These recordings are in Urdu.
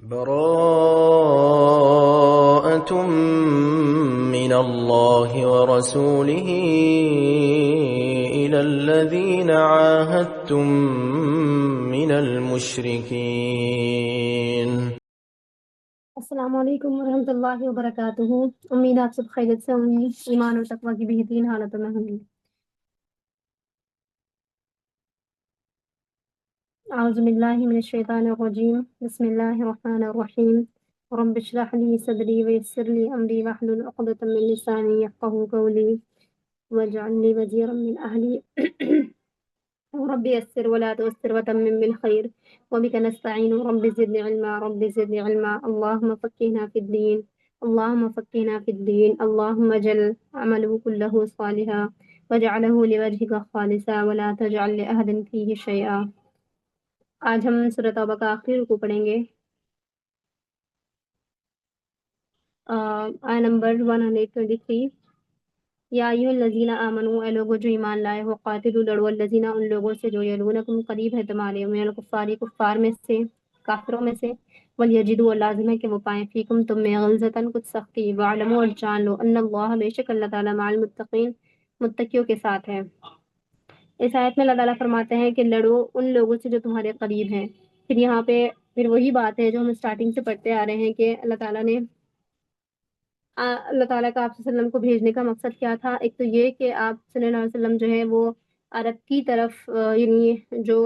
براءة من الله ورسوله إلى الذين عاهدتم من المشركين. السلام علیکم ورحمۃ اللہ وبرکاتہ۔ امید آپ سب خیریت سے ہوں گی، ایمان اور تقوی کی بہترین حالتوں میں ہوں گی۔ اعوذ باللہ من الشیطان الرجیم، بسم اللہ الرحمن الرحیم۔ رب اشرح لي صدری ویسر لي امری واحلل عقدۃ من لسانی یفقهوا قولی واجعل لي وزیرا من اہلی رب يسر ولا تعسر وتمم بالخير وبك نستعين رب زدني علما رب زدني علما اللهم فقهنا في الدين اللهم فقهنا في الدين اللهم اجعل عمله كله صالحا واجعله لوجهك خالصا ولا تجعل لأحد فيه شيئا۔ آج ہم سورۃ توبہ کا آخری رکوع پڑھیں گے، آیت نمبر 123۔ یا ایھا الذین آمنوا، اے لوگوں جو ایمان لائے ہو، قاتلوا لڑو الذین ان لوگوں سے جو یلونکم قریب ہے تمہارے، من الکفار کفار میں سے، کافروں میں سے، ولیجدوا اور لازم ہے کہ وہ پائیں فیکم تم میں غلظۃ کچھ سختی، واعلموا اور جان لو ان اللہ بے شک اللہ تعالیٰ مع المتقین متقیوں کے ساتھ ہے۔ اس آیت میں اللہ تعالیٰ فرماتے ہیں کہ لڑو ان لوگوں سے جو تمہارے قریب ہیں۔ پھر یہاں پہ پھر وہی بات ہے جو ہم اسٹارٹنگ سے پڑھتے آ رہے ہیں کہ اللہ تعالیٰ نے اللہ تعالیٰ کا آپ صلی اللہ علیہ وسلم کو بھیجنے کا مقصد کیا تھا۔ ایک تو یہ کہ آپ صلی اللہ علیہ وسلم جو ہے وہ عرب کی طرف یعنی جو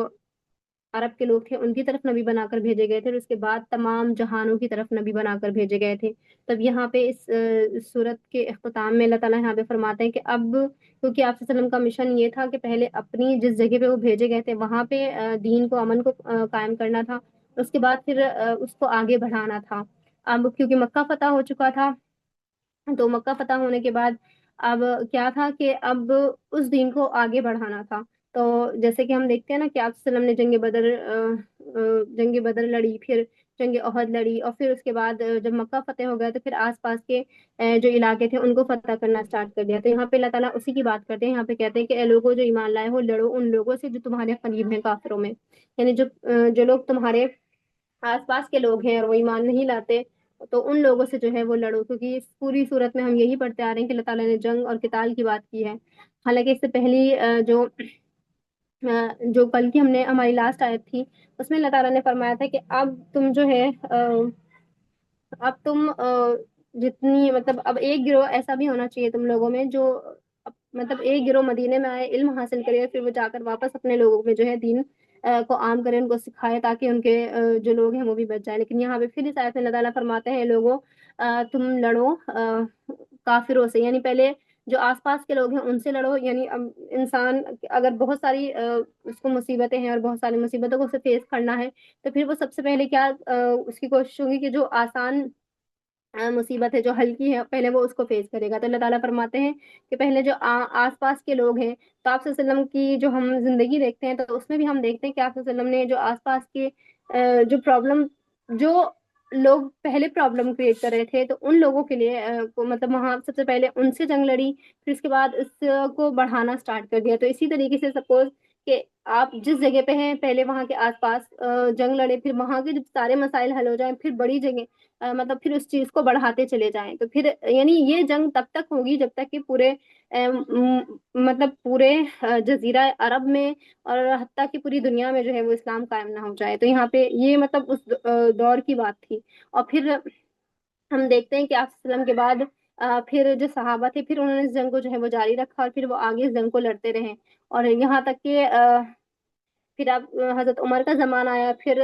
عرب کے لوگ تھے ان کی طرف نبی بنا کر بھیجے گئے تھے، اور اس کے بعد تمام جہانوں کی طرف نبی بنا کر بھیجے گئے تھے۔ تب یہاں پہ اس صورت کے اختتام میں اللہ تعالیٰ یہاں پہ فرماتے ہیں کہ اب کیونکہ آپ صلی اللہ علیہ وسلم کا مشن یہ تھا کہ پہلے اپنی جس جگہ پہ وہ بھیجے گئے تھے وہاں پہ دین کو، امن کو قائم کرنا تھا، اس کے بعد پھر اس کو آگے بڑھانا تھا۔ اب کیونکہ مکہ فتح ہو چکا تھا، تو مکہ فتح ہونے کے بعد اب کیا تھا کہ اب اس دین کو آگے بڑھانا تھا۔ تو جیسے کہ ہم دیکھتے ہیں نا کہ آپ صلی اللہ علیہ وسلم نے جنگ بدر لڑی، پھر جنگ احد لڑی، اور پھر اس کے بعد جب مکہ فتح ہو گیا تو پھر آس پاس کے جو علاقے تھے ان کو فتح کرنا اسٹارٹ کر دیا۔ تو یہاں پہ اللہ تعالیٰ اسی کی بات کرتے ہیں، یہاں پہ کہتے ہیں کہ اے لوگوں جو ایمان لائے ہو، لڑو ان لوگوں سے جو تمہارے قریب ہیں کافروں میں، یعنی جو لوگ تمہارے آس پاس کے لوگ ہیں اور وہ ایمان نہیں لاتے، تو ان لوگوں سے جو ہے وہ لڑو، کیونکہ اس پوری صورت میں ہم یہی پڑھتے آ رہے ہیں کہ اللہ تعالیٰ نے جنگ اور قتال کی بات کی ہے۔ حالانکہ اس سے پہلی جو کل کی ہماری لاسٹ آیت تھی اس میں اللہ تعالیٰ نے فرمایا تھا کہ اب تم جو ہے اب تم جتنی مطلب اب ایک گروہ ایسا بھی ہونا چاہیے تم لوگوں میں جو مطلب ایک گروہ مدینے میں آئے، علم حاصل کرے، پھر وہ جا کر واپس اپنے لوگوں میں جو ہے دین کو عام کرے، ان کو سکھائے تاکہ ان کے جو لوگ ہیں وہ بھی بچ جائیں۔ لیکن یہاں پہ پھر اس آیت میں اللہ تعالیٰ فرماتے ہیں لوگوں تم لڑو کافروں سے، یعنی پہلے جو آس پاس کے لوگ ہیں ان سے لڑو۔ یعنی انسان اگر بہت ساری اس کو مصیبتیں ہیں اور بہت ساری مصیبتوں کو اسے فیس کرنا ہے تو پھر وہ سب سے پہلے کیا اس کی کوشش ہوگی کہ جو آسان مصیبت ہے، جو ہلکی ہے، پہلے وہ اس کو فیس کرے گا۔ تو اللہ تعالیٰ فرماتے ہیں کہ پہلے جو آس پاس کے لوگ ہیں، تو آپ صلی اللہ علیہ وسلم کی جو ہم زندگی دیکھتے ہیں تو اس میں بھی ہم دیکھتے ہیں کہ آپ صلی اللہ علیہ وسلم نے جو آس پاس کے جو پرابلم، جو لوگ پہلے پرابلم کریٹ کر رہے تھے، تو ان لوگوں کے لیے مطلب وہاں سب سے پہلے ان سے جنگ لڑی، پھر اس کے بعد اس کو بڑھانا سٹارٹ کر دیا۔ تو اسی طریقے سے سپوز کہ آپ جس جگہ پہ ہیں پہلے وہاں کے آس پاس جنگ لڑے، پھر وہاں کے جب سارے مسائل حل ہو جائیں پھر بڑی جگہ مطلب پھر اس چیز کو بڑھاتے چلے جائیں۔ تو پھر یعنی یہ جنگ تب تک ہوگی جب تک کہ پورے مطلب پورے جزیرہ عرب میں اور حتیٰ کہ پوری دنیا میں جو ہے وہ اسلام قائم نہ ہو جائے۔ تو یہاں پہ یہ مطلب اس دور کی بات تھی۔ اور پھر ہم دیکھتے ہیں کہ آپ صلی اللہ علیہ وسلم کے بعد پھر جو صحابہ تھے پھر انہوں نے اس جنگ کو جو ہے وہ جاری رکھا، اور پھر وہ آگے اس جنگ کو لڑتے رہے، اور یہاں تک کہ پھر اب حضرت عمر کا زمانہ آیا، پھر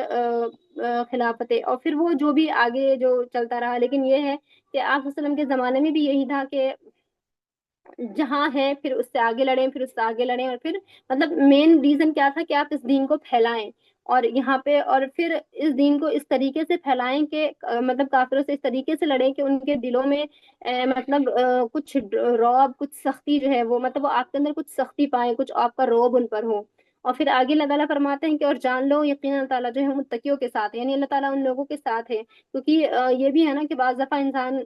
خلافت، اور پھر وہ جو بھی آگے جو چلتا رہا۔ لیکن یہ ہے کہ آپ صلی اللہ علیہ وسلم کے زمانے میں بھی یہی تھا کہ جہاں ہے پھر اس سے آگے لڑیں، پھر اس سے آگے لڑیں، اور پھر مطلب مین ریزن کیا تھا کہ آپ اس دین کو پھیلائیں، اور یہاں پہ اور پھر اس دین کو اس طریقے سے پھیلائیں کہ مطلب کافروں سے اس طریقے سے لڑیں کہ ان کے دلوں میں مطلب کچھ رعب، کچھ سختی جو ہے وہ مطلب وہ آپ کے اندر کچھ سختی پائیں، کچھ آپ کا رعب ان پر ہو۔ اور پھر آگے اللہ تعالیٰ فرماتے ہیں کہ اور جان لو یقینا اللہ تعالیٰ جو ہے متقیوں کے ساتھ ہے، یعنی اللہ تعالیٰ ان لوگوں کے ساتھ ہے، کیونکہ یہ بھی ہے نا کہ بعض دفعہ انسان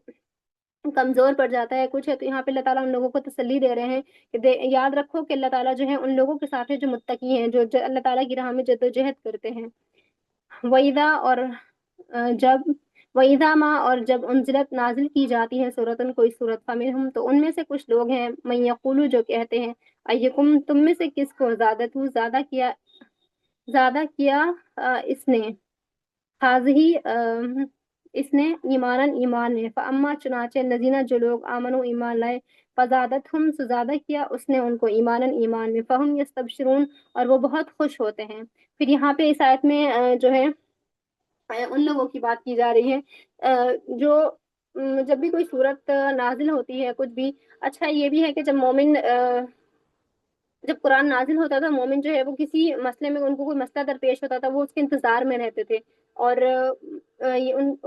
کمزور پڑ جاتا ہے کچھ ہے، تو یہاں پہ اللہ تعالیٰ ان لوگوں کو تسلی دے رہے ہیں کہ یاد رکھو کہ اللہ تعالیٰ جو ہے ان لوگوں کے ساتھ ہے جو متقی ہیں، جو اللہ تعالیٰ کی راہ میں جدوجہد کرتے ہیں۔ وَإِذَا اور جب وَإِذَا مَا اور جب انزلت نازل کی جاتی ہے سورتن کوئی صورت فمنہم تو ان میں سے کچھ لوگ ہیں من یقولو جو کہتے ہیں ایکم تم میں سے کس کو زیادہ کیا اس نے حاضی اس نے ایمان نے فاما چنانچہ الذین جو لوگ آمنوا ایمان لائے فزادتہم تو زیادہ کیا اس نے ان کو ایمان میں فہم یستبشرون اور وہ بہت خوش ہوتے ہیں۔ پھر یہاں پہ اس آیت میں جو ہے ان لوگوں کی بات کی جا رہی ہے جو جب بھی کوئی صورت نازل ہوتی ہے کچھ بھی، اچھا یہ بھی ہے کہ جب قرآن نازل ہوتا تھا مومن جو ہے وہ کسی مسئلے میں ان کو کوئی مسئلہ درپیش ہوتا تھا وہ اس کے انتظار میں رہتے تھے، اور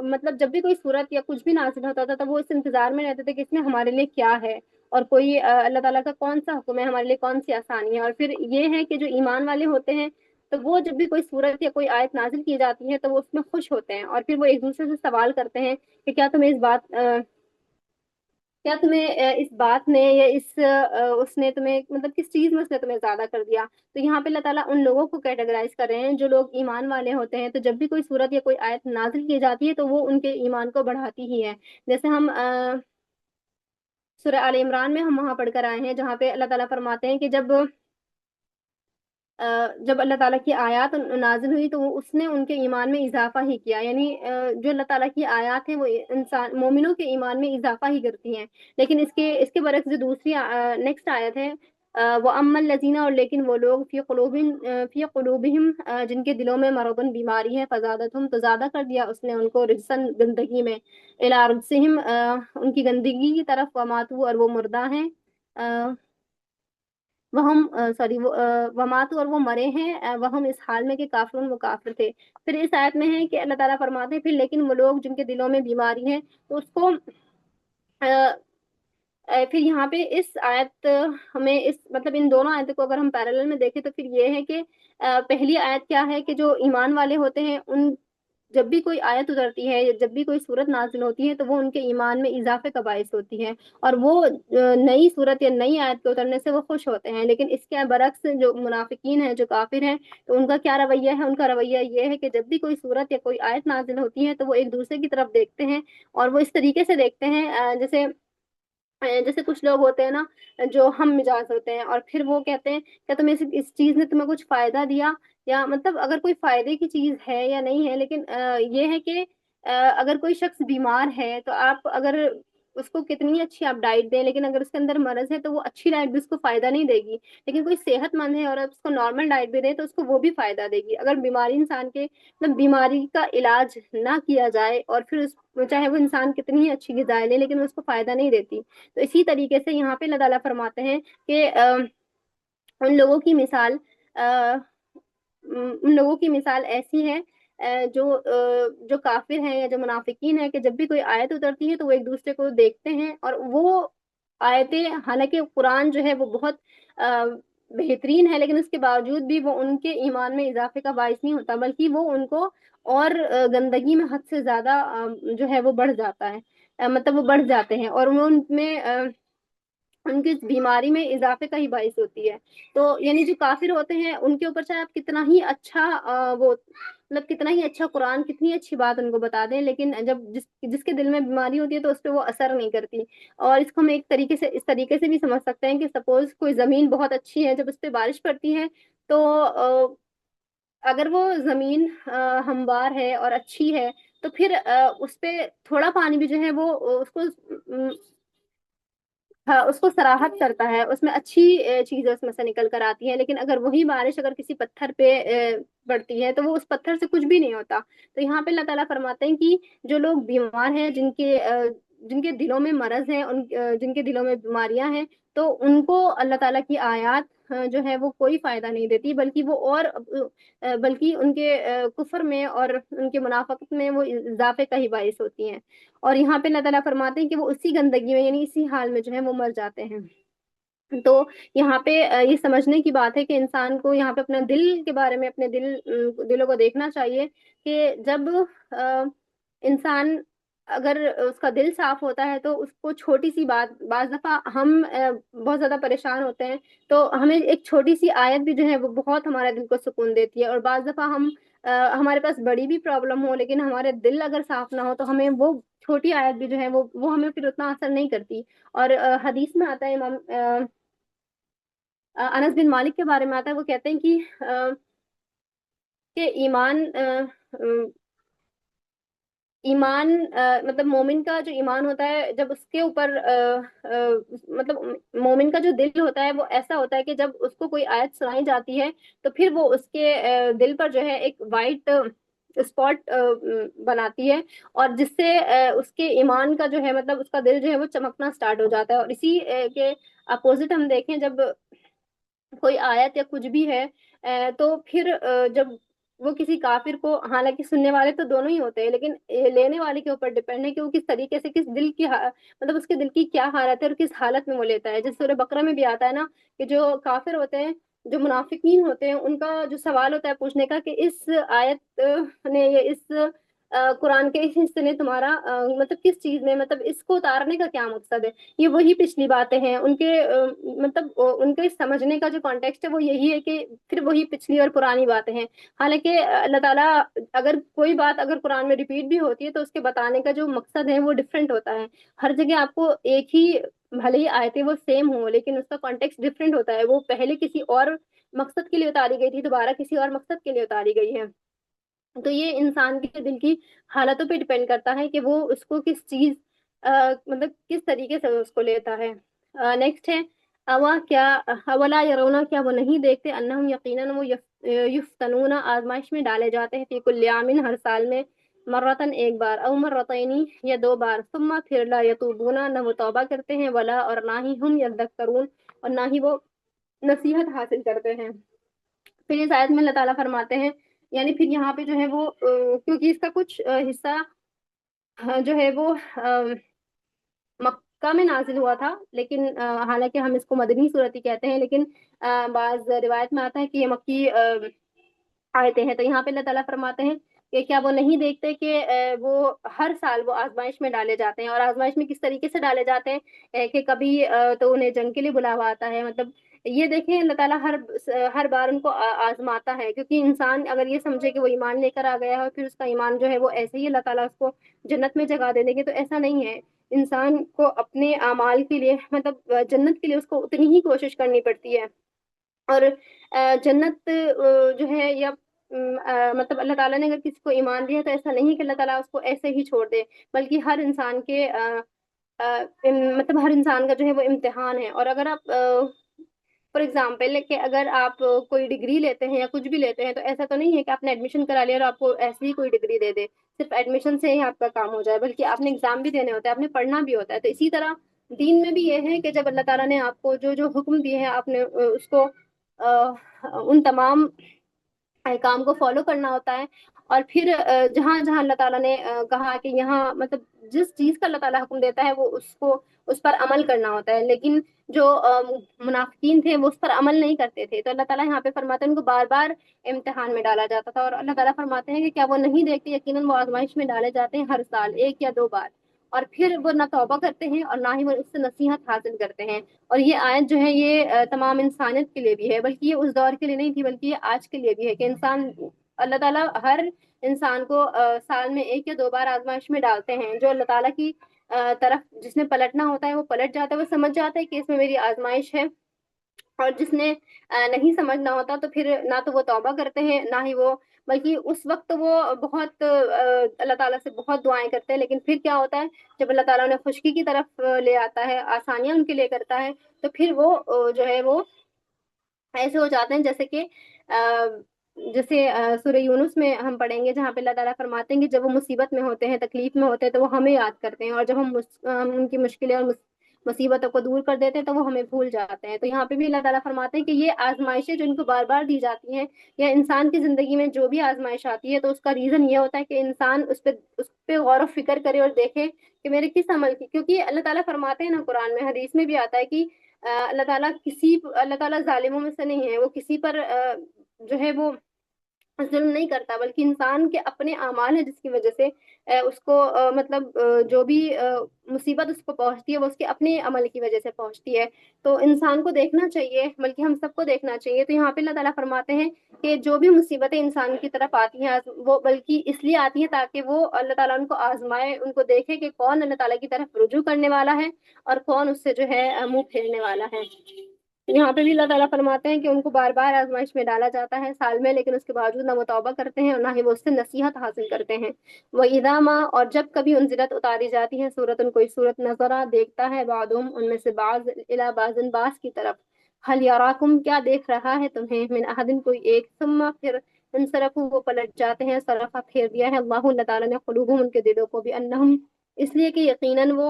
مطلب جب بھی کوئی صورت یا کچھ بھی نازل ہوتا تھا تو وہ اس انتظار میں رہتے تھے کہ اس میں ہمارے لیے کیا ہے، اور کوئی اللہ تعالیٰ کا کون سا حکم ہے، ہمارے لیے کون سی آسانی ہے۔ اور پھر یہ ہے کہ جو ایمان والے ہوتے ہیں تو وہ جب بھی کوئی صورت یا کوئی آیت نازل کی جاتی ہے تو وہ اس میں خوش ہوتے ہیں، اور پھر وہ ایک دوسرے سے سوال کرتے ہیں کہ کیا تمہیں اس بات نے یا اس نے تمہیں مطلب کس چیز میں اس نے تمہیں زیادہ کر دیا۔ تو یہاں پہ اللہ تعالیٰ ان لوگوں کو کیٹیگرائز کر رہے ہیں جو لوگ ایمان والے ہوتے ہیں، تو جب بھی کوئی صورت یا کوئی آیت نازل کی جاتی ہے تو وہ ان کے ایمان کو بڑھاتی ہی ہے۔ جیسے ہم سورہ آل عمران میں ہم وہاں پڑھ کر آئے ہیں جہاں پہ اللہ تعالیٰ فرماتے ہیں کہ جب اللہ تعالیٰ کی آیات نازل ہوئی تو اس نے ان کے ایمان میں اضافہ ہی کیا، یعنی جو اللہ تعالیٰ کی آیات ہیں وہ انسان مومنوں کے ایمان میں اضافہ ہی کرتی ہیں۔ لیکن اس کے برعکس جو دوسری نیکسٹ آیت ہے وَأَمَّا الَّذِينَ اور لیکن وہ لوگ فی قلوبہم جن کے دلوں میں مرض بیماری ہے فزادتہم تو زیادہ کر دیا اس نے ان کو رجسن گندگی میں الی رجسہم ان کی گندگی کی طرف وماتوا اور وہ مردہ ہیں وماتوا اور وہ مرے ہیں وہم اس حال میں کہ کافرون وہ کافر تھے۔ پھر اس آیت میں ہے کہ اللہ تعالیٰ فرماتے ہیں پھر لیکن وہ لوگ جن کے دلوں میں بیماری ہے تو اس کو پھر یہاں پہ اس آیت ہمیں اس مطلب ان دونوں آیتوں کو اگر ہم پیرالل میں دیکھیں تو پھر یہ ہے کہ پہلی آیت کیا ہے کہ جو ایمان والے ہوتے ہیں ان جب بھی کوئی آیت اترتی ہے یا جب بھی کوئی صورت نازل ہوتی ہے تو وہ ان کے ایمان میں اضافے کا باعث ہوتی ہے، اور وہ نئی صورت یا نئی آیت کے اترنے سے وہ خوش ہوتے ہیں۔ لیکن اس کے برعکس جو منافقین ہیں جو کافر ہیں تو ان کا کیا رویہ ہے؟ ان کا رویہ یہ ہے کہ جب بھی کوئی صورت یا کوئی آیت نازل ہوتی ہے تو وہ ایک دوسرے کی طرف دیکھتے ہیں، اور وہ اس طریقے سے دیکھتے ہیں جیسے کچھ لوگ ہوتے ہیں نا جو ہم مزاج ہوتے ہیں، اور پھر وہ کہتے ہیں کیا تمہیں اس چیز نے تمہیں کچھ فائدہ دیا، یا مطلب اگر کوئی فائدے کی چیز ہے یا نہیں ہے، لیکن یہ ہے کہ اگر کوئی شخص بیمار ہے تو آپ اگر اس کو کتنی اچھی آپ ڈائٹ دیں لیکن اگر اس کے اندر مرض ہے تو وہ اچھی ڈائٹ بھی اس کو فائدہ نہیں دے گی، لیکن کوئی صحت مند ہے اور آپ اس کو نارمل ڈائٹ بھی دیں تو اس کو وہ بھی فائدہ دے گی۔ اگر بیماری انسان کے مطلب بیماری کا علاج نہ کیا جائے اور پھر چاہے وہ انسان کتنی ہی اچھی غذائیں لے لیکن اس کو فائدہ نہیں دیتی، تو اسی طریقے سے یہاں پہ اللہ تعالیٰ فرماتے ہیں کہ ان لوگوں کی مثال ایسی ہے جو کافر ہیں یا جو منافقین ہیں کہ جب بھی کوئی آیت اترتی ہے تو وہ ایک دوسرے کو دیکھتے ہیں، اور وہ آیتیں حالانکہ قرآن جو ہے وہ بہت بہترین ہے لیکن اس کے باوجود بھی وہ ان کے ایمان میں اضافے کا باعث نہیں ہوتا، بلکہ وہ ان کو اور گندگی میں حد سے زیادہ جو ہے وہ بڑھ جاتا ہے، مطلب وہ بڑھ جاتے ہیں اور وہ ان میں ان کی بیماری میں اضافے کا ہی باعث ہوتی ہے۔ تو یعنی جو کافر ہوتے ہیں ان کے اوپر چاہے آپ کتنا ہی اچھا وہ مطلب کتنا ہی اچھا قرآن کتنی اچھی بات ان کو بتا دیں، لیکن جب جس کے دل میں بیماری ہوتی ہے تو اس پہ وہ اثر نہیں کرتی۔ اور اس کو ہم ایک طریقے سے اس طریقے سے بھی سمجھ سکتے ہیں کہ سپوز کوئی زمین بہت اچھی ہے، جب اس پہ بارش پڑتی ہے تو اگر وہ زمین ہموار ہے اور اچھی ہے تو پھر اس پہ تھوڑا پانی بھی جو ہے وہ اس کو سراہت کرتا ہے، اس میں اچھی چیزیں اس میں سے نکل کر آتی ہیں، لیکن اگر وہی بارش اگر کسی پتھر پہ پڑتی ہے تو وہ اس پتھر سے کچھ بھی نہیں ہوتا۔ تو یہاں پہ اللہ تعالیٰ فرماتے ہیں کہ جو لوگ بیمار ہیں جن کے دلوں میں مرض ہے جن کے دلوں میں بیماریاں ہیں تو ان کو اللہ تعالیٰ کی آیات جو ہے وہ کوئی فائدہ نہیں دیتی، بلکہ ان کے کفر میں اور ان کے منافقت میں وہ اضافے کا ہی باعث ہوتی ہیں۔ اور یہاں پہ اللہ تعالیٰ فرماتے ہیں کہ وہ اسی گندگی میں یعنی اسی حال میں جو ہے وہ مر جاتے ہیں۔ تو یہاں پہ یہ سمجھنے کی بات ہے کہ انسان کو یہاں پہ اپنا دل کے بارے میں اپنے دلوں کو دیکھنا چاہیے کہ جب انسان اگر اس کا دل صاف ہوتا ہے تو اس کو چھوٹی سی بات بعض دفعہ ہم بہت زیادہ پریشان ہوتے ہیں تو ہمیں ایک چھوٹی سی آیت بھی جو ہے وہ بہت ہمارے دل کو سکون دیتی ہے، اور بعض دفعہ ہم ہمارے پاس بڑی بھی پرابلم ہو لیکن ہمارے دل اگر صاف نہ ہو تو ہمیں وہ چھوٹی آیت بھی جو ہے وہ ہمیں پھر اتنا اثر نہیں کرتی. اور حدیث میں آتا ہے، امام انس بن مالک کے بارے میں آتا ہے، وہ کہتے ہیں کہ ایمان مطلب مومن کا جو ایمان ہوتا ہے، جب اس کے اوپر مطلب مومن کا جو دل ہوتا ہے وہ ایسا ہوتا ہے کہ جب اس کو کوئی آیت سنائی جاتی ہے تو پھر وہ اس کے دل پر جو ہے ایک وائٹ اسپاٹ بناتی ہے، اور جس سے اس کے ایمان کا جو ہے مطلب اس کا دل جو ہے وہ چمکنا سٹارٹ ہو جاتا ہے. اور اسی کے اپوزٹ ہم دیکھیں، جب کوئی آیت یا کچھ بھی ہے تو پھر جب وہ کسی کافر کو، حالانکہ سننے والے تو دونوں ہی ہوتے ہیں لیکن لینے والے کے اوپر ڈپینڈ ہے کہ وہ کس طریقے سے، کس دل کی مطلب اس کے دل کی کیا حالت ہے اور کس حالت میں وہ لیتا ہے. جیسے سورہ بقرہ میں بھی آتا ہے نا کہ جو کافر ہوتے ہیں، جو منافقین ہوتے ہیں، ان کا جو سوال ہوتا ہے پوچھنے کا کہ اس آیت نے یا اس قرآن کے اس حصے نے تمہارا مطلب کس چیز میں، مطلب اس کو اتارنے کا کیا مقصد ہے. یہ وہی پچھلی باتیں ہیں ان کے مطلب ان کے سمجھنے کا جو کانٹیکسٹ ہے وہ یہی ہے کہ پھر وہی پچھلی اور پرانی باتیں ہیں. حالانکہ اللہ تعالیٰ اگر کوئی بات اگر قرآن میں ریپیٹ بھی ہوتی ہے تو اس کے بتانے کا جو مقصد ہے وہ ڈفرینٹ ہوتا ہے. ہر جگہ آپ کو ایک ہی، بھلے ہی آیتیں وہ سیم ہوں لیکن اس کا کانٹیکسٹ ڈفرینٹ ہوتا ہے. وہ پہلے کسی اور مقصد کے لیے اتاری گئی تھی، دوبارہ کسی اور مقصد کے لیے اتاری گئی ہے. تو یہ انسان کے دل کی حالتوں پہ ڈپینڈ کرتا ہے کہ وہ اس کو کس چیز مطلب کس طریقے سے اس کو لیتا ہے. نیکسٹ ہے اولا یرونا، کیا وہ نہیں دیکھتے، انہم یقیناً وہ یفتنون آزمائش میں ڈالے جاتے ہیں، فی کل عام ہر سال میں، مرتن ایک بار، او مرتینی یا دو بار، ثم پھر لا یتوبون نہ وہ توبہ کرتے ہیں، ولا اور نہ ہی ہم یذکرون اور نہ ہی وہ نصیحت حاصل کرتے ہیں. پھر اس آیت میں اللہ تعالیٰ فرماتے ہیں، یعنی پھر یہاں پہ جو ہے وہ کیونکہ اس کا کچھ حصہ جو ہے وہ مکہ میں نازل ہوا تھا، لیکن حالانکہ ہم اس کو مدنی صورت ہی کہتے ہیں، لیکن بعض روایت میں آتا ہے کہ یہ مکی آیتیں ہیں. تو یہاں پہ اللہ تعالیٰ فرماتے ہیں کہ کیا وہ نہیں دیکھتے کہ وہ ہر سال وہ آزمائش میں ڈالے جاتے ہیں. اور آزمائش میں کس طریقے سے ڈالے جاتے ہیں کہ کبھی تو انہیں جنگ کے لیے بلاوا آتا ہے. مطلب یہ دیکھیں اللہ تعالیٰ ہر بار ان کو آزماتا ہے، کیونکہ انسان اگر یہ سمجھے کہ وہ ایمان لے کر آ گیا ہے اور پھر اس کا ایمان جو ہے وہ ایسے ہی اللہ تعالیٰ اس کو جنت میں جگہ دے دیں گے، تو ایسا نہیں ہے. انسان کو اپنے اعمال کے لیے مطلب جنت کے لیے اس کو اتنی ہی کوشش کرنی پڑتی ہے. اور جنت جو ہے یا مطلب اللہ تعالیٰ نے اگر کسی کو ایمان دیا تو ایسا نہیں کہ اللہ تعالیٰ اس کو ایسے ہی چھوڑ دے، بلکہ ہر انسان کے مطلب ہر انسان کا جو ہے وہ امتحان ہے. اور اگر آپ فار ایگزامپل کہ اگر آپ کوئی ڈگری لیتے ہیں یا کچھ بھی لیتے ہیں تو ایسا تو نہیں ہے کہ آپ نے ایڈمیشن کرا لیا اور آپ کو ایسی ہی کوئی ڈگری دے دے، صرف ایڈمیشن سے ہی آپ کا کام ہو جائے، بلکہ آپ نے ایگزام بھی دینے ہوتا ہے، آپ نے پڑھنا بھی ہوتا ہے. تو اسی طرح دین میں بھی یہ ہے کہ جب اللہ تعالیٰ نے آپ کو جو جو حکم دیے ہیں آپ نے اس کو ان تمام احکام کو فالو کرنا ہوتا ہے. اور پھر جہاں جہاں اللہ تعالیٰ نے کہا کہ یہاں مطلب جس چیز کا اللہ تعالیٰ حکم دیتا ہے وہ اس پر عمل کرنا ہوتا ہے. لیکن جو منافقین تھے وہ اس پر عمل نہیں کرتے تھے، تو اللہ تعالیٰ یہاں پہ فرماتے ہیں ان کو بار بار امتحان میں ڈالا جاتا تھا. اور اللہ تعالیٰ فرماتے ہیں کہ کیا وہ نہیں دیکھتے، یقیناً وہ آزمائش میں ڈالے جاتے ہیں ہر سال ایک یا دو بار، اور پھر وہ نہ توبہ کرتے ہیں اور نہ ہی وہ اس سے نصیحت حاصل کرتے ہیں. اور یہ آیت جو ہے یہ تمام انسانیت کے لیے بھی ہے، بلکہ یہ اس دور کے لیے نہیں تھی بلکہ یہ آج کے لیے بھی ہے کہ اللہ تعالیٰ ہر انسان کو سال میں ایک یا دو بار آزمائش میں ڈالتے ہیں. جو اللہ تعالیٰ کی طرف جس نے پلٹنا ہوتا ہے وہ پلٹ جاتا ہے، وہ سمجھ جاتا ہے کہ اس میں میری آزمائش ہے. اور جس نے نہیں سمجھنا ہوتا تو پھر نہ تو وہ توبہ کرتے ہیں نہ ہی وہ، بلکہ اس وقت وہ بہت اللہ تعالیٰ سے بہت دعائیں کرتے ہیں. لیکن پھر کیا ہوتا ہے جب اللہ تعالیٰ انہیں خشکی کی طرف لے آتا ہے، آسانیاں ان کے لیے کرتا ہے، تو پھر وہ جو ہے وہ ایسے ہو جاتے ہیں جیسے کہ جیسے سورہ یونس میں ہم پڑھیں گے جہاں پہ اللہ تعالیٰ فرماتے ہیں کہ جب وہ مصیبت میں ہوتے ہیں، تکلیف میں ہوتے ہیں تو وہ ہمیں یاد کرتے ہیں، اور جب ہم ان کی مشکلیں اور مصیبتوں کو دور کر دیتے ہیں تو وہ ہمیں بھول جاتے ہیں. تو یہاں پہ بھی اللہ تعالیٰ فرماتے ہیں کہ یہ آزمائشیں جو ان کو بار بار دی جاتی ہیں، یا انسان کی زندگی میں جو بھی آزمائش آتی ہے تو اس کا ریزن یہ ہوتا ہے کہ انسان اس پہ غور و فکر کرے اور دیکھے کہ میرے کس عمل کی، کیونکہ اللہ تعالیٰ فرماتے ہیں نا قرآن میں، حدیث میں بھی آتا ہے کہ اللہ تعالیٰ ظالموں میں سے نہیں ہے، وہ کسی پر جو ہے وہ ظلم نہیں کرتا، بلکہ انسان کے اپنے اعمال ہیں جس کی وجہ سے اس کو مطلب جو بھی مصیبت اس کو پہنچتی ہے وہ اس کے اپنے عمل کی وجہ سے پہنچتی ہے۔ تو انسان کو دیکھنا چاہیے، بلکہ ہم سب کو دیکھنا چاہیے۔ تو یہاں پہ اللہ تعالیٰ فرماتے ہیں کہ جو بھی مصیبتیں انسان کی طرف آتی ہیں وہ بلکہ اس لیے آتی ہیں تاکہ وہ اللہ تعالیٰ ان کو آزمائے، ان کو دیکھے کہ کون اللہ تعالیٰ کی طرف رجوع کرنے والا ہے اور کون اس سے جو ہے منہ پھیرنے والا ہے۔ یہاں پہ بھی اللہ تعالیٰ فرماتے ہیں کہ ان کو بار بار آزمائش میں ڈالا جاتا ہے سال میں، لیکن اس کے باوجود نہ وہ توبہ کرتے ہیں اور نہ ہی وہ اس سے نصیحت حاصل کرتے ہیں۔ وہ ادامہ، اور جب کبھی انزلت اتاری جاتی ہے سورت، ان کوئی سورت نظرہ دیکھتا ہے بعضهم ان میں سے بعض الی بعض بعض کی طرف، حل یراکم کیا دیکھ رہا ہے تمہیں، من احد کوئی ایک، ثم پھر انصرفوا وہ پلٹ جاتے ہیں، صرفہ پھیر دیا ہے اللہ اللہ تعالیٰ نے قلوبهم ان کے دلوں کو بھی، انہم اس لیے کہ یقیناً وہ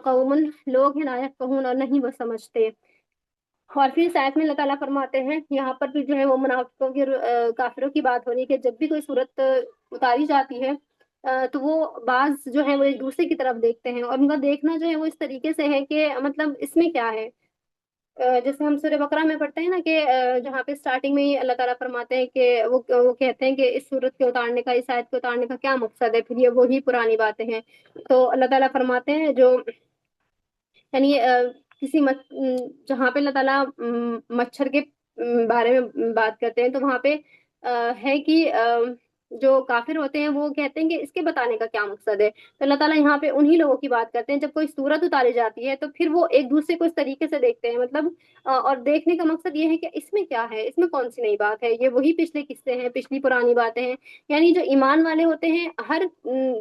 قوم لوگ ہیں، لا یفقہون اور نہیں وہ سمجھتے۔ اور پھر اس آیت میں اللہ تعالیٰ فرماتے ہیں، یہاں پر بھی جو ہے وہ منافقوں کی کافروں کی بات ہو رہی ہے کہ جب بھی کوئی صورت اتاری جاتی ہے تو وہ بعض جو ہے وہ ایک دوسرے کی طرف دیکھتے ہیں، اور ان کا دیکھنا جو ہے وہ اس طریقے سے ہے کہ مطلب اس میں کیا ہے، جیسے ہم سورہ بقرہ میں پڑھتے ہیں نا کہ جہاں پہ اسٹارٹنگ میں ہی اللہ تعالیٰ فرماتے ہیں کہ وہ کہتے ہیں کہ اس صورت کے اتارنے کا، اس آیت کے اتارنے کا کیا مقصد ہے، پھر یہ وہی پرانی باتیں ہیں۔ تو اللہ تعالیٰ فرماتے ہیں جو یعنی کسی جہاں پہ اللہ تعالیٰ مچھر کے بارے میں بات کرتے ہیں تو وہاں پہ ہے کہ جو کافر ہوتے ہیں وہ کہتے ہیں کہ اس کے بتانے کا کیا مقصد ہے۔ تو اللہ تعالیٰ یہاں پہ انہی لوگوں کی بات کرتے ہیں جب کوئی صورت اتاری جاتی ہے تو پھر وہ ایک دوسرے کو اس طریقے سے دیکھتے ہیں، مطلب اور دیکھنے کا مقصد یہ ہے کہ اس میں کیا ہے، اس میں کون سی نئی بات ہے، یہ وہی پچھلے قصے ہیں، پچھلی پرانی باتیں ہیں۔ یعنی جو ایمان والے ہوتے ہیں ہر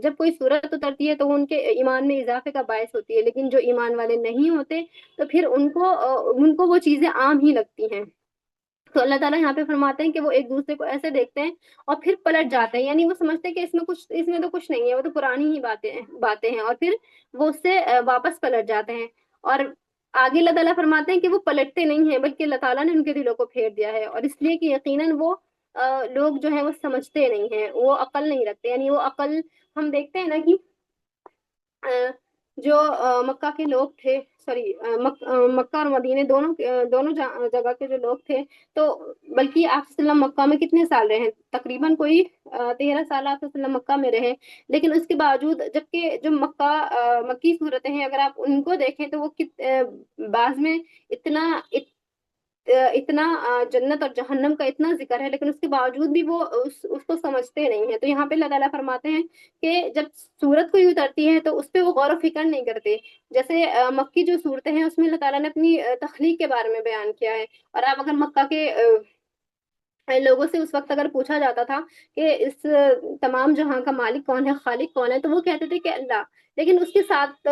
جب کوئی صورت اترتی ہے تو وہ ان کے ایمان میں اضافے کا باعث ہوتی ہے، لیکن جو ایمان والے نہیں ہوتے تو پھر ان کو وہ چیزیں عام ہی لگتی ہیں۔ تو اللہ تعالیٰ یہاں پہ فرماتے ہیں کہ وہ ایک دوسرے کو ایسے دیکھتے ہیں اور پھر پلٹ جاتے ہیں، یعنی وہ سمجھتے ہیں کہ اس میں تو کچھ نہیں ہے، وہ تو پرانی ہی باتیں ہیں، اور پھر وہ اس سے واپس پلٹ جاتے ہیں۔ اور آگے اللہ تعالیٰ فرماتے ہیں کہ وہ پلٹتے نہیں ہیں بلکہ اللہ تعالیٰ نے ان کے دلوں کو پھیر دیا ہے، اور اس لیے کہ یقیناً وہ لوگ جو ہیں وہ سمجھتے نہیں ہیں، وہ عقل نہیں رکھتے۔ یعنی وہ عقل ہم دیکھتے ہیں نا کہ جو مکہ کے لوگ تھے، سوری مکہ اور مدینے دونوں جگہ کے جو لوگ تھے، تو بلکہ آپ صلی اللہ علیہ وسلم مکہ میں کتنے سال رہے ہیں، تقریباً کوئی 13 سال آپ صلی اللہ علیہ وسلم مکہ میں رہے، لیکن اس کے باوجود جبکہ جو مکی صورتیں ہیں اگر آپ ان کو دیکھیں تو وہ بعض میں اتنا جنت اور جہنم کا اتنا ذکر ہے، لیکن اس کے باوجود بھی وہ اس کو سمجھتے نہیں ہیں۔ تو یہاں پہ اللہ تعالیٰ فرماتے ہیں کہ جب سورت کوئی اترتی ہے تو اس پہ وہ غور و فکر نہیں کرتے۔ جیسے مکی جو صورتیں ہیں اس میں اللہ تعالیٰ نے اپنی تخلیق کے بارے میں بیان کیا ہے، اور آپ اگر مکہ کے لوگوں سے اس وقت اگر پوچھا جاتا تھا کہ اس تمام جہاں کا مالک کون ہے، خالق کون ہے، تو وہ کہتے تھے کہ اللہ، لیکن اس کے ساتھ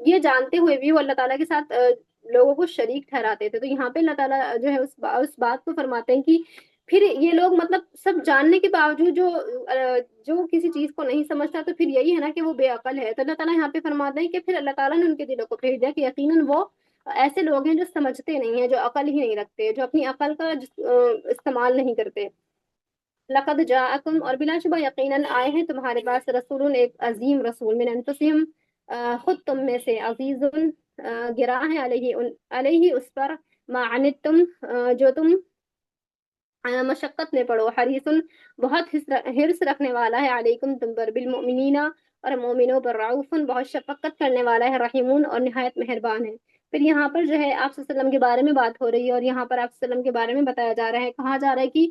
یہ جانتے ہوئے بھی وہ اللہ تعالیٰ کے ساتھ لوگوں کو شریک ٹھہراتے تھے۔ تو یہاں پہ اللہ تعالیٰ جو ہے اس بات کو فرماتے ہیں کہ پھر یہ لوگ مطلب سب جاننے کے باوجود جو کسی چیز کو نہیں سمجھتا تو پھر یہی ہے نا کہ وہ بے عقل ہے۔ تو اللہ تعالیٰ یہاں پہ فرماتے ہیں کہ پھر اللہ تعالیٰ نے ان کے دلوں کو پھیر دیا کہ یقیناً وہ ایسے لوگ ہیں جو سمجھتے نہیں ہیں، جو عقل ہی نہیں رکھتے، جو اپنی عقل کا استعمال نہیں کرتے۔ لقد جاءکم، اور بلا شبہ یقیناً آئے ہیں تمہارے پاس، رسول ایک عظیم رسول، من انفسہم خود تم میں سے، عزیز گراں ہے علیہ اس پر، ما عنتم جو تم مشقت میں پڑو، حریص بہت حرص رکھنے والا ہے، علیکم تم پر، بالمؤمنین اور مومنوں پر، رعوف بہت شفقت کرنے والا ہے، رحیمون اور نہایت مہربان ہے۔ پھر یہاں پر جو ہے آپ صلی اللہ علیہ وسلم کے بارے میں بات ہو رہی ہے، اور یہاں پر آپ صلی اللہ علیہ وسلم کے بارے میں بتایا جا رہا ہے، کہا جا رہا ہے کہ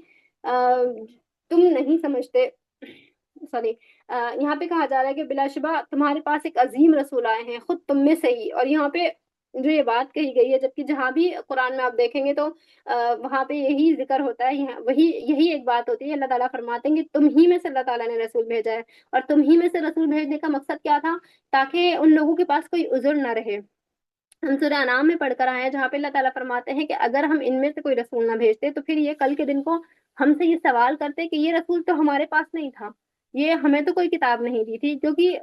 تم نہیں سمجھتے، سوری یہاں پہ کہا جا رہا ہے کہ بلا شبہ تمہارے پاس ایک عظیم رسول آئے ہیں خود تم میں سے ہی، اور یہاں پہ جو یہ بات کہی گئی ہے، جبکہ جہاں بھی قرآن میں آپ دیکھیں گے تو وہاں پہ یہی ذکر ہوتا ہے، یہی ایک بات ہوتی ہے، اللہ تعالیٰ فرماتے ہیں کہ تم ہی میں سے اللہ تعالیٰ نے رسول بھیجا ہے، اور تم ہی میں سے رسول بھیجنے کا مقصد کیا تھا، تاکہ ان لوگوں کے پاس کوئی عذر نہ رہے۔ ہم سورہ انعام میں پڑھ کر آئے ہیں جہاں پہ اللہ تعالیٰ فرماتے ہیں کہ اگر ہم ان میں سے کوئی رسول نہ بھیجتے تو پھر یہ کل کے دن کو ہم سے یہ سوال کرتے کہ یہ رسول تو ہمارے پاس نہیں تھا، یہ ہمیں تو کوئی کتاب نہیں دی تھی، کیونکہ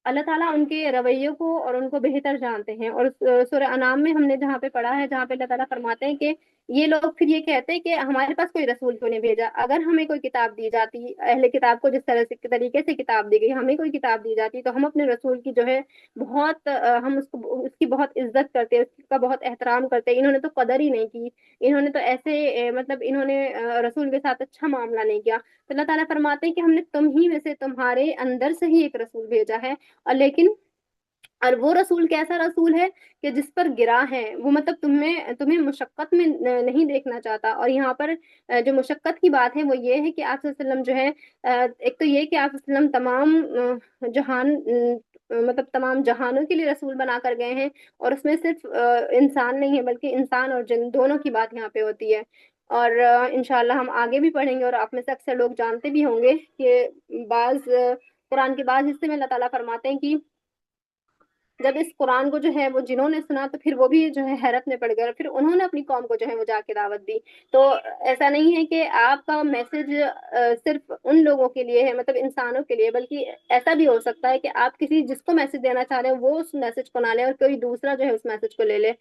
اللہ تعالیٰ ان کے رویوں کو اور ان کو بہتر جانتے ہیں۔ اور سورہ انعام میں ہم نے جہاں پہ پڑھا ہے، جہاں پہ اللہ تعالیٰ فرماتے ہیں کہ یہ لوگ پھر یہ کہتے ہیں کہ ہمارے پاس کوئی رسول کیوں نہیں بھیجا؟ اگر ہمیں کوئی کتاب دی جاتی، اہل کتاب کو جس طرح سے طریقے سے کتاب دی گئی، ہمیں کوئی کتاب دی جاتی تو ہم اپنے رسول کی جو ہے بہت ہم اس کی بہت عزت کرتے، اس کا بہت احترام کرتے. انہوں نے تو قدر ہی نہیں کی، انہوں نے تو ایسے مطلب انہوں نے رسول کے ساتھ اچھا معاملہ نہیں کیا. تو اللہ تعالیٰ فرماتے ہیں کہ ہم نے تم ہی میں سے تمہارے اندر سے ہی ایک رسول بھیجا ہے، اور لیکن اور وہ رسول کیسا رسول ہے کہ جس پر گرا ہے، وہ مطلب تمہیں مشقت میں نہیں دیکھنا چاہتا. اور یہاں پر جو مشقت کی بات ہے وہ یہ ہے کہ آپ صلی اللہ علیہ وسلم جو ہے ایک تو یہ کہ آپ صلی اللہ علیہ وسلم تمام جہان مطلب تمام جہانوں کے لیے رسول بنا کر گئے ہیں، اور اس میں صرف انسان نہیں ہے بلکہ انسان اور جن دونوں کی بات یہاں پہ ہوتی ہے. اور انشاءاللہ ہم آگے بھی پڑھیں گے، اور آپ میں سے اکثر لوگ جانتے بھی ہوں گے کہ قرآن کے بعض حصے میں اللہ تعالیٰ فرماتے ہیں کہ جب اس قرآن کو جو ہے وہ جنہوں نے سنا تو پھر وہ بھی جو ہے حیرت میں پڑ گئے، اور پھر انہوں نے اپنی قوم کو جو ہے وہ جا کے دعوت دی. تو ایسا نہیں ہے کہ آپ کا میسج صرف ان لوگوں کے لیے ہے، مطلب انسانوں کے لیے، بلکہ ایسا بھی ہو سکتا ہے کہ آپ کسی جس کو میسج دینا چاہ رہے ہیں وہ اس میسج کو نہ لے اور کوئی دوسرا جو ہے اس میسج کو لے لے.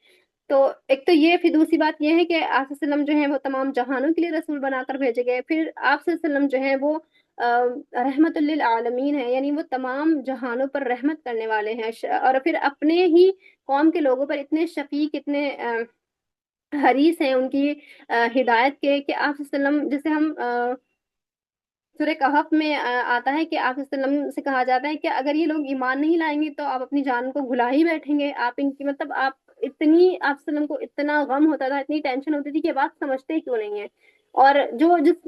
تو ایک تو یہ، پھر دوسری بات یہ ہے کہ آپ صلی اللہ علیہ وسلم جو ہے وہ تمام جہانوں کے لیے رسول بنا کر بھیجے گئے. پھر آپ صلی اللہ علیہ وسلم جو ہے وہ رحمت للعالمین ہے، یعنی وہ تمام جہانوں پر رحمت کرنے والے ہیں. اور پھر اپنے ہی قوم کے لوگوں پر اتنے شفیق، اتنے حریص ہیں ان کی ہدایت کے کہ آپ صلی اللہ علیہ وسلم، جسے ہم سورہ کہف میں آتا ہے کہ آپ صلی اللہ علیہ وسلم سے کہا جاتا ہے کہ اگر یہ لوگ ایمان نہیں لائیں گے تو آپ اپنی جان کو بھلا ہی بیٹھیں گے. آپ ان کی مطلب آپ اتنی، آپ صلی اللہ علیہ وسلم کو اتنا غم ہوتا تھا، اتنی ٹینشن ہوتی تھی کہ بات سمجھتے کیوں نہیں ہے. اور جس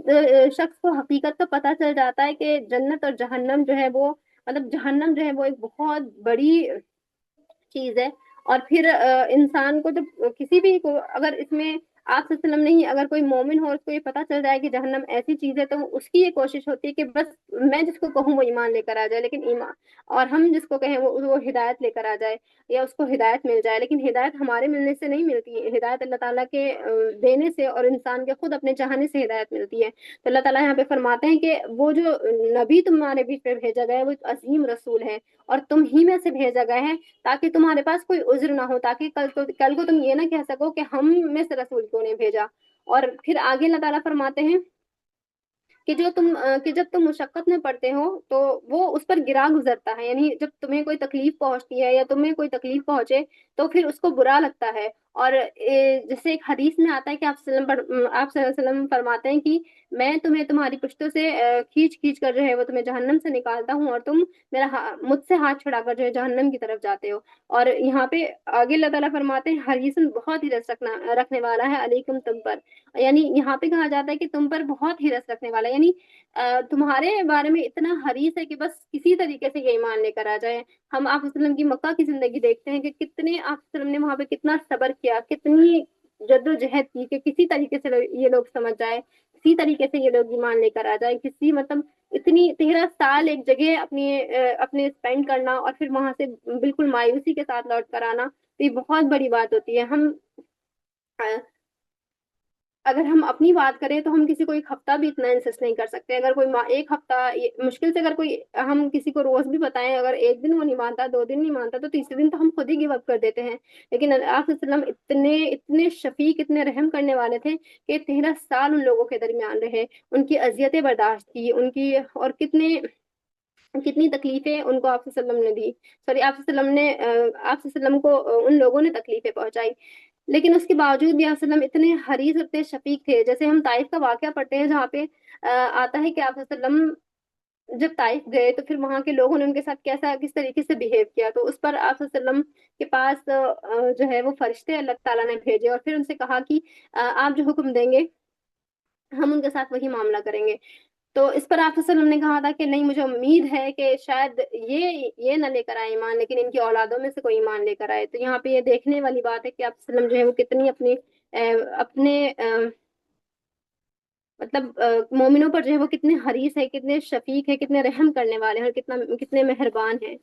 شخص کو حقیقت کا پتہ چل جاتا ہے کہ جنت اور جہنم جو ہے وہ مطلب جہنم جو ہے وہ ایک بہت بڑی چیز ہے، اور پھر انسان کو جب کسی بھی کو اگر اس میں آپ صلی اللہ علیہ وسلم نہیں، اگر کوئی مومن ہو اس کو یہ پتا چل جائے کہ جہنم ایسی چیز ہے تو اس کی یہ کوشش ہوتی ہے کہ بس میں جس کو کہوں وہ ایمان لے کر آ جائے، لیکن ایمان اور ہم جس کو کہیں وہ ہدایت لے کر آ جائے یا اس کو ہدایت مل جائے. لیکن ہدایت ہمارے ملنے سے نہیں ملتی ہے، ہدایت اللہ تعالیٰ کے دینے سے اور انسان کے خود اپنے چاہنے سے ہدایت ملتی ہے. تو اللہ تعالیٰ یہاں پہ فرماتے ہیں کہ وہ جو نبی تمہارے بیچ پہ بھیجا گیا ہے وہ ایک عظیم رسول ہے، اور تم ہی میں سے بھیجا گیا ہے تاکہ تمہارے پاس کوئی عذر نہ ہو، تاکہ کل کو تم یہ نہ کہہ سکو کہ ہم میں سے رسول کیوں نہیں بھیجا. اور پھر آگے اللہ تعالیٰ فرماتے ہیں کہ جب تم مشقت میں پڑتے ہو تو وہ اس پر گرا گزرتا ہے، یعنی جب تمہیں کوئی تکلیف پہنچتی ہے یا تمہیں کوئی تکلیف پہنچے تو پھر اس کو برا لگتا ہے. اور جیسے ایک حدیث میں آتا ہے کہ آپ صلی اللہ علیہ وسلم فرماتے ہیں کہ میں تمہیں تمہاری پشتوں سے کھینچ کھینچ کر جو ہے وہ تمہیں جہنم سے نکالتا ہوں، اور تم مجھ سے ہاتھ چھڑا کر جو ہے جہنم کی طرف جاتے ہو. اور یہاں پہ آگے اللہ تعالیٰ فرماتے ہیں حریصن بہت ہی رس رکھنے والا ہے علیکم تم پر، یعنی یہاں پہ کہا جاتا ہے کہ تم پر بہت ہی رس رکھنے والا ہے، یعنی تمہارے بارے میں اتنا حریص ہے کہ بس کسی طریقے سے یہ ایمان لے کر آ جائے. ہم آپ وسلم کی مکہ کی زندگی دیکھتے ہیں کہ کتنے آپ وسلم نے وہاں پہ کتنا صبر کیا، کتنی جد و جہد کی کہ کسی طریقے سے یہ لوگ سمجھ جائے، کسی طریقے سے یہ لوگ ایمان لے کر آ جائے. کسی مطلب اتنی 13 سال ایک جگہ اپنے اسپینڈ کرنا اور پھر وہاں سے بالکل مایوسی کے ساتھ لوٹ کر آنا، تو یہ بہت بڑی بات ہوتی ہے. اگر ہم اپنی بات کریں تو ہم کسی کو ایک ہفتہ بھی اتنا انسسٹ نہیں کر سکتے. اگر کوئی ایک ہفتہ مشکل سے اگر کوئی ہم کسی کو روز بھی بتائیں، اگر ایک دن وہ نہیں مانتا، 2 دن نہیں مانتا، تو تیسرے دن تو ہم خود ہی گیو اپ کر دیتے ہیں. لیکن آپ صلی اللہ علیہ وسلم اتنے شفیق، اتنے رحم کرنے والے تھے کہ 13 سال ان لوگوں کے درمیان رہے، ان کی اذیتیں برداشت کی، ان کی اور کتنی تکلیفیں ان کو آپ صلی اللہ علیہ وسلم نے دی، سوری آپ صلی اللہ علیہ وسلم نے آپ صلی اللہ علیہ وسلم کو ان لوگوں نے تکلیفیں پہنچائی. لیکن اس کے باوجود بھی آپ صلی اللہ علیہ وسلم اتنے حریص، اتنے شفیق تھے. جیسے ہم طائف کا واقعہ پڑھتے ہیں جہاں پہ آتا ہے کہ آپ صلی اللہ علیہ وسلم جب طائف گئے تو پھر وہاں کے لوگوں نے ان کے ساتھ کس طریقے سے بہیو کیا، تو اس پر آپ صلی اللہ علیہ وسلم کے پاس جو ہے وہ فرشتے اللہ تعالیٰ نے بھیجے اور پھر ان سے کہا کہ آپ جو حکم دیں گے ہم ان کے ساتھ وہی معاملہ کریں گے. تو اس پر آپ صلی اللہ علیہ وسلم نے کہا تھا کہ نہیں، مجھے امید ہے کہ شاید یہ نہ لے کر آئے ایمان، لیکن ان کی اولادوں میں سے کوئی ایمان لے کر آئے. تو یہاں پہ یہ دیکھنے والی بات ہے کہ آپ صلی اللہ علیہ وسلم جو ہے وہ کتنی اپنے مطلب مومنوں پر جو ہے وہ کتنے حریص ہے، کتنے شفیق ہے، کتنے رحم کرنے والے ہیں اور کتنے مہربان ہیں.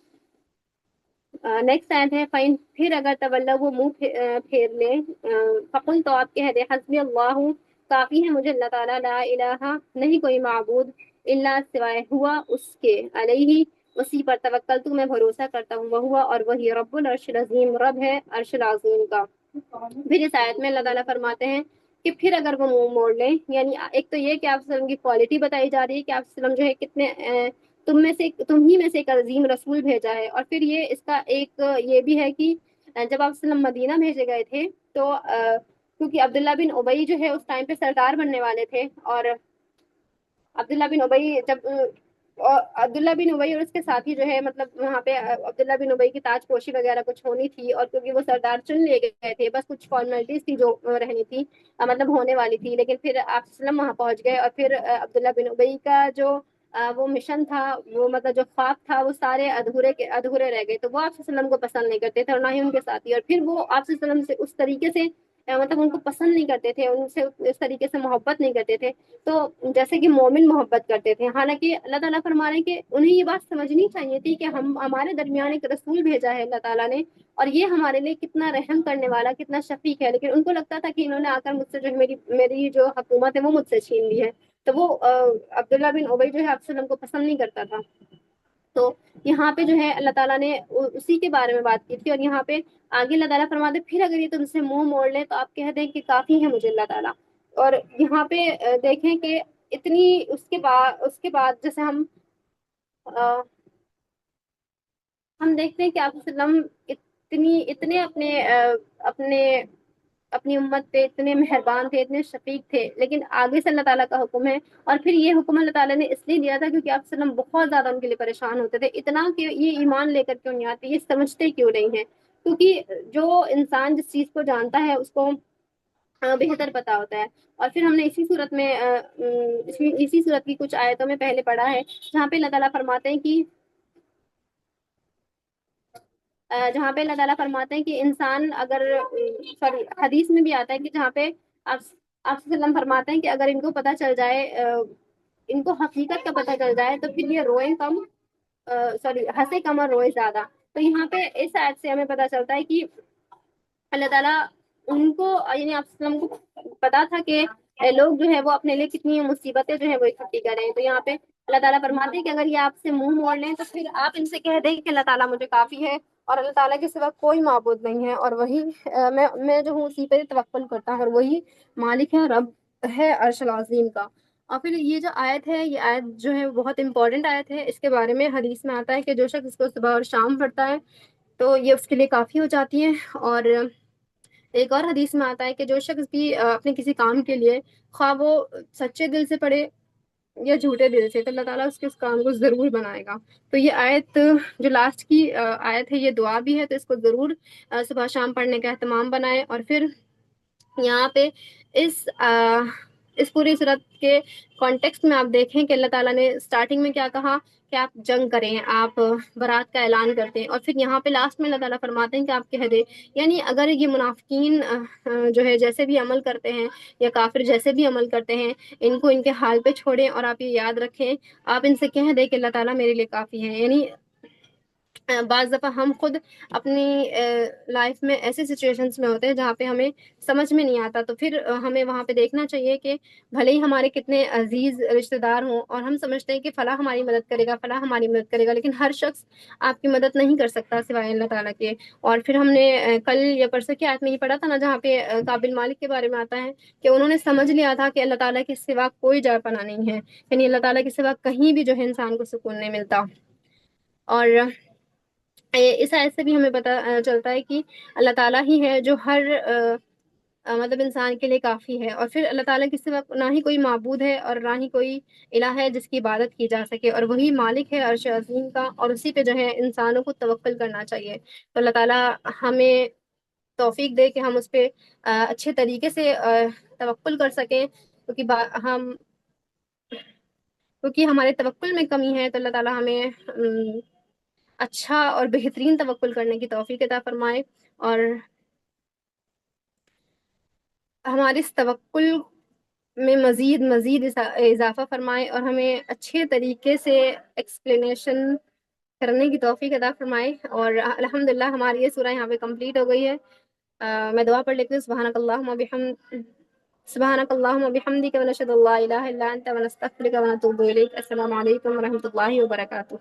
نیکسٹ آیت ہے فَإِن، پھر اگر طلّٰع وہ منہ پھیر لیں، فقل تو آپ کہہ دیں حسبی اللہ، کافی ہے مجھے اللہ تعالیٰ، لا الہ نہیں کوئی معبود، الا سوائے ہوا اس کے، علیہ اسی پر توکلت میں بھروسہ کرتا ہوں، وہوا اور وہی رب العرش العظیم، رب ہے عرش العظیم کا. پھر اس آیت میں اللہ تعالیٰ فرماتے ہیں کہ پھر اگر وہ منہ موڑ لیں، یعنی ایک تو یہ کہ آپ وسلم کی کوالٹی بتائی جا رہی ہے کہ آپ وسلم جو ہے کتنے تم ہی میں سے ایک عظیم رسول بھیجا ہے، اور پھر یہ اس کا ایک یہ بھی ہے کہ جب آپ وسلم مدینہ بھیجے گئے تھے تو کیونکہ عبداللہ بن ابئی جو ہے اس ٹائم پہ سردار بننے والے تھے، اور عبداللہ بن ابئی جب اور عبداللہ بن ابئی اور اس کے ساتھی جو ہے مطلب وہاں پہ عبداللہ بن ابئی کی تاج پوشی وغیرہ کچھ ہونی تھی، اور کیونکہ وہ سردار چن لیے گئے تھے، بس کچھ فارمیلٹیز تھی جو رہنی تھی، مطلب ہونے والی تھی، لیکن پھر آپ وسلم وہاں پہنچ گئے، اور پھر عبداللہ بن ابئی کا جو وہ مشن تھا، وہ مطلب جو خواب تھا، وہ سارے ادھورے رہ گئے، تو وہ آپ وسلم کو پسند نہیں کرتے تھے اور نہ ہی ان کے ساتھی، اور پھر وہ آپ وسلم سے اس طریقے سے مطلب ان کو پسند نہیں کرتے تھے، ان سے اس طریقے سے محبت نہیں کرتے تھے، تو جیسے کہ مومن محبت کرتے تھے، حالانکہ اللہ تعالیٰ فرما رہے ہیں کہ انہیں یہ بات سمجھنی چاہیے تھی کہ ہمارے درمیان ایک رسول بھیجا ہے اللہ تعالیٰ نے، اور یہ ہمارے لیے کتنا رحم کرنے والا، کتنا شفیق ہے، لیکن ان کو لگتا تھا کہ انہوں نے آ کر مجھ سے جو میری جو حکومت ہے وہ مجھ سے چھین لی ہے، تو وہ عبداللہ بن ابئی جو ہے آپ وسلم کو پسند نہیں کرتا تھا، تو یہاں پہ جو ہے اللہ تعالیٰ نے اسی کے بارے میں بات کی تھی، اور یہاں پہ آگے اللہ تعالیٰ فرماتے پھر اگر یہ تم سے منہ موڑ لیں تو آپ کہہ دیں کہ کافی ہے مجھے اللہ تعالیٰ، اور یہاں پہ دیکھیں کہ اتنی اس کے بعد جیسے ہم دیکھتے ہیں کہ آپ وسلم اتنے اپنے اپنی امت پہ اتنے مہربان تھے، اتنے شفیق تھے، لیکن آگے سے اللہ تعالیٰ کا حکم ہے، اور پھر یہ حکم اللہ تعالیٰ نے اس لیے دیا تھا کیونکہ آپ وسلم بہت زیادہ ان کے لیے پریشان ہوتے تھے، اتنا کہ یہ ایمان لے کر کیوں نہیں آتے، یہ سمجھتے کیوں نہیں ہیں، کیونکہ جو انسان جس چیز کو جانتا ہے اس کو بہتر پتا ہوتا ہے، اور پھر ہم نے اسی صورت کی کچھ آیتوں میں پہلے پڑھا ہے جہاں پہ اللہ تعالیٰ فرماتے ہیں کہ جہاں پہ اللہ تعالیٰ فرماتے ہیں کہ انسان اگر سوری حدیث میں بھی آتا ہے کہ جہاں پہ آپ آپ صلی اللہ علیہ وسلم فرماتے ہیں کہ اگر ان کو پتہ چل جائے ان کو حقیقت کا پتہ چل جائے تو پھر یہ روئیں کم، سوری ہنسے کم اور روئے زیادہ، تو یہاں پہ اس آیت سے ہمیں پتہ چلتا ہے کہ اللہ تعالیٰ ان کو یعنی آپ وسلم کو پتا تھا کہ لوگ جو ہے وہ اپنے لیے کتنی مصیبتیں جو ہے وہ اکٹھی کریں، تو یہاں پہ اللہ تعالیٰ فرماتے ہیں کہ اگر یہ آپ سے منہ موڑ لیں تو پھر آپ ان سے کہہ دیں کہ اللہ تعالیٰ مجھے کافی ہے، اور اللہ تعالیٰ کے سوا کوئی معبود نہیں ہے، اور وہی میں جو ہوں اسی پہ توکل کرتا ہوں، اور وہی مالک ہے، رب ہے عرش العظیم کا۔ اور پھر یہ جو آیت ہے، یہ آیت جو ہے بہت امپورٹنٹ آیت ہے، اس کے بارے میں حدیث میں آتا ہے کہ جو شخص اس کو صبح اور شام پڑھتا ہے تو یہ اس کے لیے کافی ہو جاتی ہے، اور ایک اور حدیث میں آتا ہے کہ جو شخص بھی اپنے کسی کام کے لیے خواہ وہ سچے دل سے پڑھے یا جھوٹے دل سے، تو اللہ تعالیٰ اس کے اس کام کو ضرور بنائے گا، تو یہ آیت جو لاسٹ کی آیت ہے یہ دعا بھی ہے، تو اس کو ضرور صبح شام پڑھنے کا اہتمام بنائیں، اور پھر یہاں پہ اس اس پوری صورت کے کانٹیکسٹ میں آپ دیکھیں کہ اللہ تعالیٰ نے اسٹارٹنگ میں کیا کہا کہ آپ جنگ کریں، آپ برات کا اعلان کرتے ہیں، اور پھر یہاں پہ لاسٹ میں اللہ تعالیٰ فرماتے ہیں کہ آپ کہہ دیں، یعنی اگر یہ منافقین جو ہے جیسے بھی عمل کرتے ہیں یا کافر جیسے بھی عمل کرتے ہیں ان کو ان کے حال پہ چھوڑیں، اور آپ یہ یاد رکھیں، آپ ان سے کہہ دیں کہ اللہ تعالیٰ میرے لیے کافی ہے، یعنی بعض دفعہ ہم خود اپنی لائف میں ایسے سچویشنز میں ہوتے ہیں جہاں پہ ہمیں سمجھ میں نہیں آتا، تو پھر ہمیں وہاں پہ دیکھنا چاہیے کہ بھلے ہی ہمارے کتنے عزیز رشتہ دار ہوں اور ہم سمجھتے ہیں کہ فلاں ہماری مدد کرے گا، فلاں ہماری مدد کرے گا، لیکن ہر شخص آپ کی مدد نہیں کر سکتا سوائے اللہ تعالیٰ کے، اور پھر ہم نے کل یا پرسوں کی آیت میں یہ پڑھا تھا نا جہاں پہ قابل مالک کے بارے میں آتا ہے کہ انہوں نے سمجھ لیا تھا کہ اللہ تعالیٰ کے سوا کوئی جائے پناہ نہیں ہے، یعنی اللہ تعالیٰ کے سوا کہیں بھی جو ہے انسان کو سکون نہیں ملتا، اور اس آیت سے بھی ہمیں پتہ چلتا ہے کہ اللہ تعالیٰ ہی ہے جو ہر مطلب انسان کے لیے کافی ہے، اور پھر اللہ تعالیٰ کے سوا نہ ہی کوئی معبود ہے اور نہ ہی کوئی الہ ہے جس کی عبادت کی جا سکے، اور وہی مالک ہے عرش عظیم کا، اور اسی پہ جو ہے انسانوں کو توکل کرنا چاہیے، تو اللہ تعالیٰ ہمیں توفیق دے کہ ہم اس پہ اچھے طریقے سے توکل کر سکیں، کیونکہ ہمارے توکل میں کمی ہے، تو اللہ تعالیٰ ہمیں اچھا اور بہترین توکل کرنے کی توفیق عطا فرمائے، اور ہمارے اس توکل میں مزید اضافہ فرمائے، اور ہمیں اچھے طریقے سے ایکسپلینیشن کرنے کی توفیق عطا فرمائے، اور الحمدللہ ہماری یہ سورہ یہاں پہ کمپلیٹ ہو گئی ہے۔ میں دعا پڑھ لیتی ہوں، سبحانک اللہم وبحمدک ونشہد ان لا الہ الا انت ونستغفرک ونتوب الیک۔ السلام علیکم ورحمۃ اللہ وبرکاتہ۔